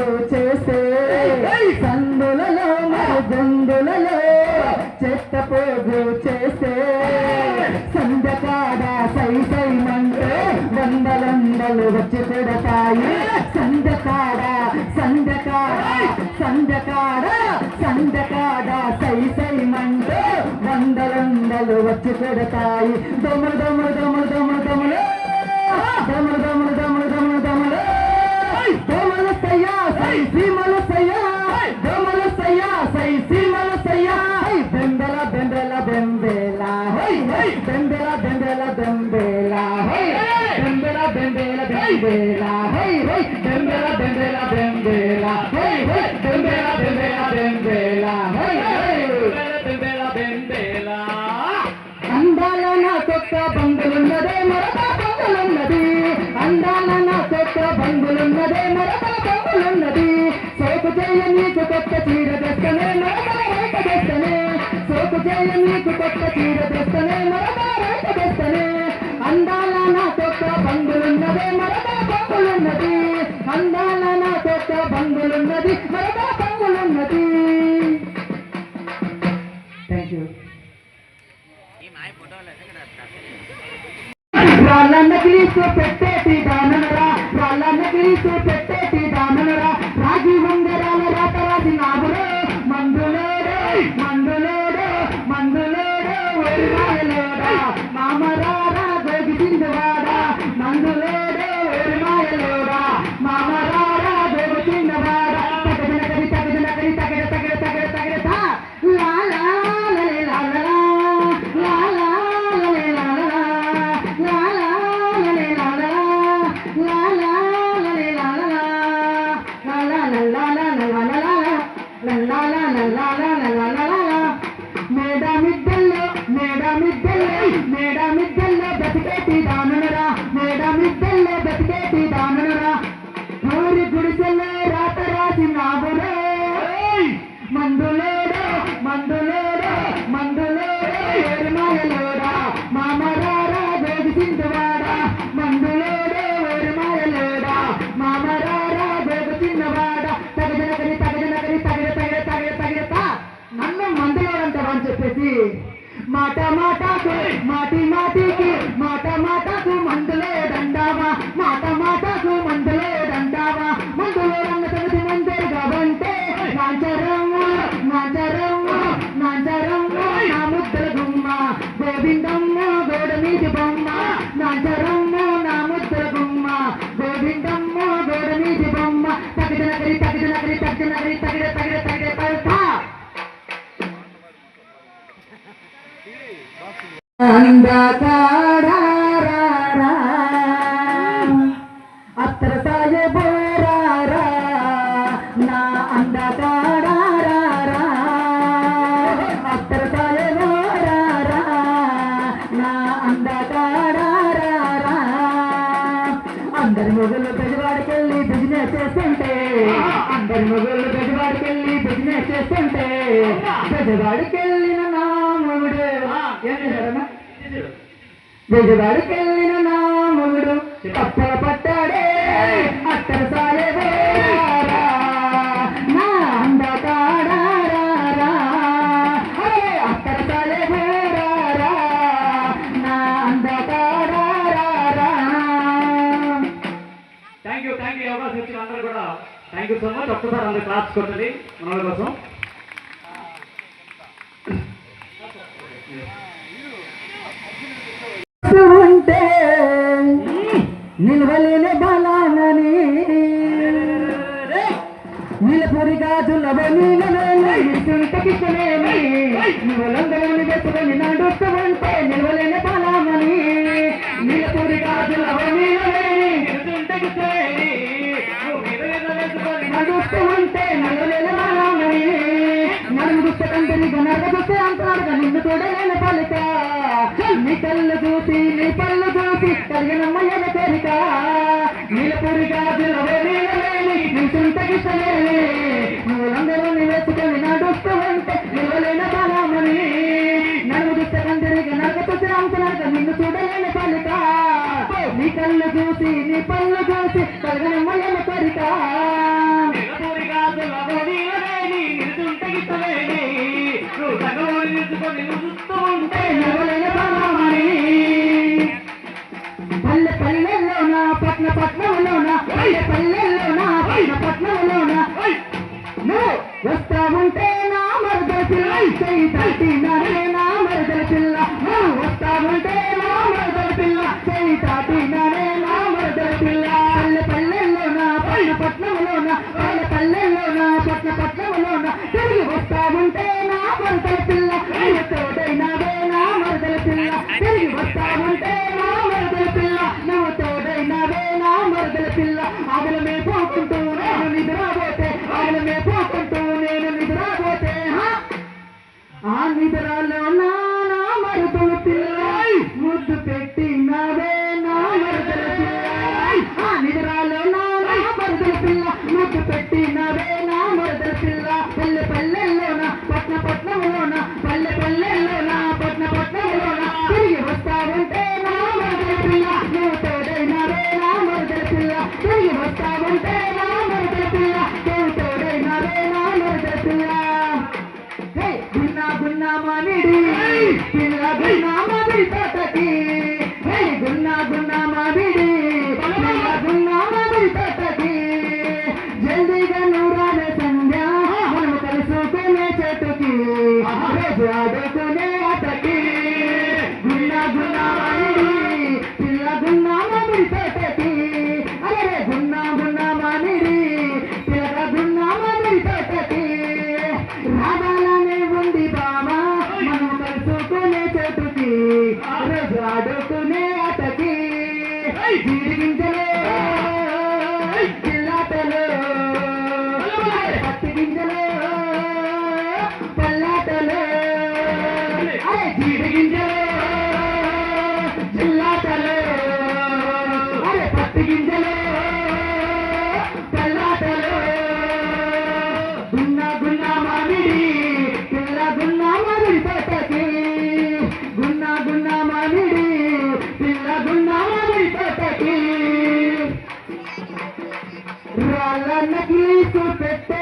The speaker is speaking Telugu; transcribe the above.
పోగు చేస్తే సందులలో మరి గొందులలో చెత్త పోగు చేస్తే సందకాడ సై సైమంటే వందలందలు వచ్చి కొడతాయి సందకాడ సందకాడ సందకాడ సందకాడ సై సైమంటే వందలందలు వచ్చి కొడతాయి దొమలు దొమలు దొమలు దొమలు దొమలు దొమలు దొమలు దొమలు దొమలు దొమలు దొమలు సయ్యా సై సీమలు సయ్యా దొమలు సయ్యా సై సీమలు సయ్యా బెంబెల బెంబెల బెంబెల బెంబెల బెంబెల బెంబెల బెంబెల బెంబెల బెంబెల బెంబెల బెంబెల బెంబెల బెంబెల బెంబెల బెంబెల బెంబెల బెంబెల అందాల నా కొత్త బంధులున్నదే మరొక బంధులున్నది అందాల నా కొత్త బంధులున్నదే మరొక బంధులున్నది సోకు చేయ నీకు కొత్త చీర తెస్తనే మరొక రైత తెస్తనే సోకు చేయ నీకు కొత్త చీర తెస్తనే మరొక రైత తెస్తనే అందాల నా కొత్త బంధులున్నదే మరొక బంధులున్నది అందాల నా కొత్త బంధులున్నది మరొక బంధులున్నది. Thank you. రాళ్ళన్న క్రీస్తు పెట్టేటి దాననరా రాళ్ళన్న క్రీస్తు పెట్టేటి దాననరా రాజీ ఉంగరాల రాత రాజి నాగులో మందులేడు మందులేడు మందులేడు వెరిమాయలేడా మామరారా గోగి చిందువాడా మందులేడు వెరిమాయలేడా మామరారా గోగి చిందువాడా తగదనకరి తగదనకరి తగడ తగడ తగడ తగడ లాలా మేడమిద్దల్లో బతికేటి దాననరా మేడమిద్దల్లో బతికేటి దాననరా ఊరి గుడిసెల్లో రాత రాసి నాగురే మందులేడు మందులేడు మందులేడు ఎరుమాయలేడా మామరారా గోగి సింధువాడా మందులేడు ఎరుమాయలేడా మామరారా గోగి సింధువాడా తగదనకరి తగదనకరి తగడ తగడ తగడ తగడత నన్ను మందులోడంటావని చెప్పేసి మాట మాటకు మాటి మాటికి మాట మాటకు మందులే దండావా మాట మాటకు మందులే దండావా మందులో రంగ తగది మందరు గవంటే నాంచరమ్మ నాంచరమ్మ నాంచరమ్మ నా ముద్దల గుమ్మ గోవిందమ్మ గోడ మీది బొమ్మ నాంచరమ్మ నా ముద్దల గుమ్మ గోవిందమ్మ గోడ మీది బొమ్మ తగదనకరి తగదనకరి తగదనకరి తగడ తగడ తగడ పల్తా అంధకారా అత్తర సాయ బోరారా నా అంధకారా అత్తర సాయ బోరారా నా అంధకారా అందరి మొగలు పెద్దవాడికెళ్ళి బిజినెస్ చేస్తుంటే అందరి మొగలు పెద్దవాడికెళ్ళి బిజినెస్ చేస్తుంటే పెద్దవాడికెళ్ళిన నా మొగుడు బెజవాడికెళ్ళిన నా మొగుడు తప్పల పట్టాడే అత్తర సాలే బోరారా నా అంధకారా అత్తర సాలే బోరారా నా అంధకారా. థ్యాంక్ యూ అవకాశం ఇచ్చిన అందరూ కూడా థ్యాంక్ యూ సో మచ్. ఒక్కసారి అందరూ క్లాస్ కొట్టండి మన కోసం. ఉంటే నిల్వలేని బలానని నిలపురి గాజులవ నీళ్ళకినేమి నివలందరని వెతుకొని నడుస్తూ ఉంటే నిల్వలేని బలామని నిలపురి గాజులవ నడుస్తూ ఉంటే నిలవలేని బలామని నన్ను గుర్తకంటే నడగొస్తే అంటారుగా నిన్ను చూడలేని పలిక నీ కళ్ళు చూసి నీ పళ్ళు చూసి కలిగినమ్మయ్యన కోరిక నీలపురి గాజులవే నీలలేని నీ చింతకిస్తలేని నువ్వులందరూ వేసుకొని నడుస్తూ ఉంటే నిలవలేని బలామని నన్ను గుర్తకంటే నడగొస్తే అంటున్నారుగా నిన్ను చూడలేని పలిక నీ కళ్ళు చూసి నీ పళ్ళు చూసి కలిగినమ్మయ్యన కోరిక నిన్ను చూస్తూ ఉంటే నవలల బాలమణి పల్లె పల్లెల్లోన పట్న పట్నంలోన పల్లె పల్లెల్లోన పట్న పట్నంలోన నువ్వు వస్తా ఉంటే నా మరదల పిల్ల చెయ్యి తాటినానే నా మరదల పిల్ల నువ్వు వస్తా ఉంటే నా మరదల పిల్ల చెయ్యి తాటినానే నా మరదల పిల్ల పల్లె పల్లెల్లోన పట్న పట్నంలోన పల్లె పల్లెల్లోన పట్న పట్నంలోన తిరిగి వస్తా ఉంటే నా మరదల పిల్ల నువ్వు తోడైనావే నా మరదల పిల్ల తిరిగి వస్తా ఉంటే నా మరదల పిల్ల నువ్వు తోడైనావే నా మరదల పిల్ల ఆగలమే పోకుంటూ నేను నిద్రపోతే ఆగలమే పోకుంటూ నేను నిద్రపోతే ఆ నిద్రలో నా మరదల పిల్ల ముద్దు పెట్టినవే నా మరదల పిల్ల ఆ నిద్రలో నా మరదల పిల్ల ముద్దు పెట్టినవే నా మరదల పిల్ల పల్లె పల్లెల్లోన పట్న పట్నంలోన పల్లె పల్లెల్లోన పట్న పట్నంలోన తిరిగి వస్తా ఉంటే నా మరదల పిల్ల నువ్వు తోడైనవే నా మరదల పిల్ల తిరిగి వస్తా ఉంటే నా మరదల పిల్ల నువ్వు తోడైనవే నా మరదల పిల్ల గున్నా గున్నా మామిడి పిల్ల గున్నా మామిడి తోటకి గున్నా గున్నా మామిడి పిల్ల గున్నా మామిడి తోటకి జల్దీగా నూరానే సంధ్య మనం కలుసుకునే చెట్టుకి రోజు ఆడుకునే ఆటకి గున్నా గున్నా మామిడి పిల్ల గున్నా మామిడి తోటకి అరే గున్నా గున్నా మామిడి పిల్ల గున్నా మామిడి తోటకి రావాలనే ఉంది బామా మనం కలుసుకునే చెట్టుకి రోజు ఆడుకునే ఆటకి జీడిగింజలు పిల్లాటలు పత్తి గింజలు పల్లాటలు అరే జీడిగింజలు చిల్లాటలు అరే పత్తి గింజలు పల్లాటలు గున్నా గున్నా మామిడి పిల్ల గున్నా మామిడి తోటకి గున్నా గున్నా మామిడి పిల్ల గున్నా మామిడి తోటకి రాళ్ళ నకిలీసు పెట్టే